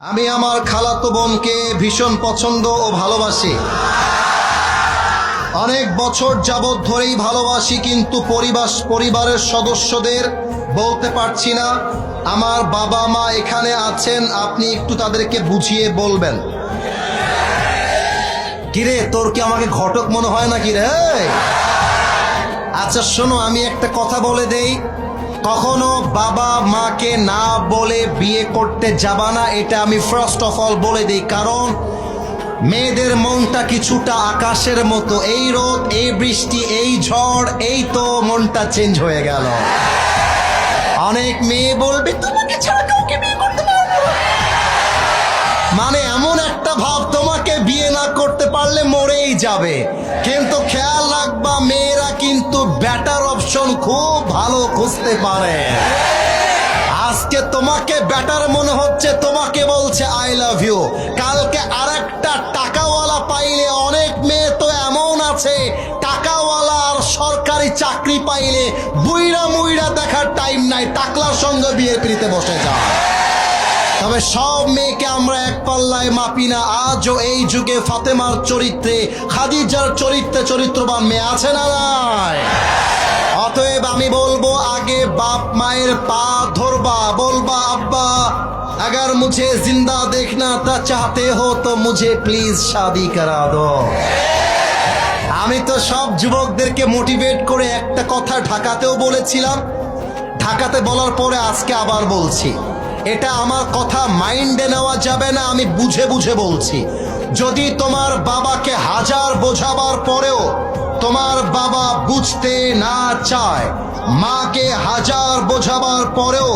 আমি আমার খালাতো বোনকে ভীষণ পছন্দ ও ভালোবাসি। অনেক বছর যাবৎ ধরেই ভালোবাসি, কিন্তু পরিবারের সদস্যদের বলতে পারছি না। আমার বাবা মা এখানে আছেন, আপনি একটু তাদেরকে বুঝিয়ে বলবেন। কিরে, তোর কি আমাকে ঘটক মনে হয় না কি রে? আচ্ছা শোনো, আমি একটা কথা বলে দেই, কখনো বাবা মাকে না বলে বিয়ে করতে যাবা না, এটা আমি ফার্স্ট অফ অল বলে দিই। কারণ মেয়েদের মনটা কিছুটা আকাশের মতো, এই রোদ, এই বৃষ্টি, এই ঝড়, এই তো মনটা চেঞ্জ হয়ে গেল। অনেক মেয়ে বলবে তোমাকে ছাড়া কাউকে বিয়ে করতে পারবো না, মানে এমন একটা ভাব তোমাকে বিয়ে না করতে পারলে মরেই যাবে। কিন্তু খেয়াল রাখবা, মেয়েরা কিন্তু বেটার অপশন খুব ভালো খুঁজতে পারে। আজকে তোমাকে বেটার মনে হচ্ছে, তোমাকে বলছে আই লাভ ইউ, কালকে আরেকটা টাকাওয়ালা পাইলে, অনেক মেয়ে তো এমন আছে টাকাওয়ালা আর সরকারি চাকরি পাইলে বুইড়া মুইড়া দেখার টাইম নাই, টাকলার সঙ্গে বিয়ে পিড়িতে বসে যায়। তবে সব মেয়েকে আমরা এক পাল্লায় মাপি না। আজও এই যুগে ফাতেমার চরিত্রে, খাদিজার চরিত্রে চরিত্রবান মেয়ে আছে না নাই? অতএব আমি বলবো, আগে বাপ মায়ের পা ধরবা, বলবা আব্বা अगर मुझे जिंदा देखना था चाहते हो तो मुझे प्लीज शादी करा दो। আমি তো সব যুবকদেরকে মোটিভেট করে একটা কথা ঢাকাতেও বলেছিলাম, ঢাকাতে বলার পরে আজকে আবার বলছি, এটা আমার কথা মাইন্ডে নেওয়া যাবে না, আমি বুঝে বুঝে বলছি। যদি তোমার বাবাকে হাজার বোঝাবার পরেও তোমার বাবা বুঝতে না চায়, মাকে হাজার বোঝাবার পরেও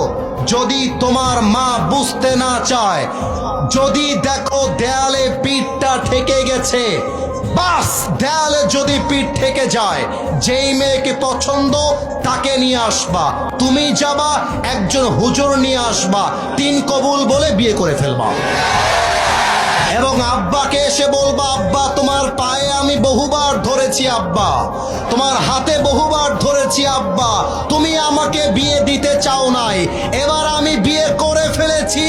যদি তোমার মা বুঝতে না চায়, যদি দেখো দেয়ালে পিঠটা ঠেকে গেছে, বাস দেয়ালে যদি পিঠ থেকে যায়, যেই মেয়েকে পছন্দ তাকে নিয়ে আসবা, তুমি যাবা একজন হুজুর নিয়ে আসবা, 3 কবুল বলে বিয়ে করে ফেলবা। এবং আব্বাকে এসে বলবা, আব্বা তোমার পায়ে আমি বহুবার ধরেছি, আব্বা তোমার হাতে বহুবার ধরেছি, আব্বা তুমি আমাকে বিয়ে দিতে চাও নাই, এবার আমি বিয়ে করে ফেলেছি,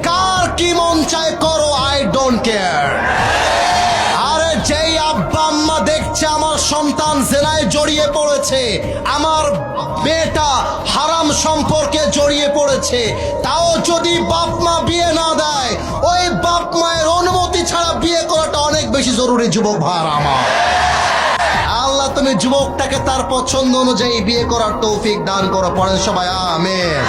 কার কি মন চায় করো, আই ডোন্ট কেয়ার। আরে যেই আব্বা আম্মা দেখছে আমার সন্তান জেনায় জড়িয়ে পড়েছে, আমার মেয়েটা হারাম সম্পর্কে জড়িয়ে পড়েছে, তাও যদি বাপ মা বিয়ে না দেয়, ওই বাপ মায়ের অনুমতি ছাড়া বিয়ে করাটা অনেক বেশি জরুরি। যুবক ভাইরা আমার, আল্লাহ তুমি যুবকটাকে তার পছন্দ অনুযায়ী বিয়ে করার তৌফিক দান করো। পড়েন সবাই আমিন।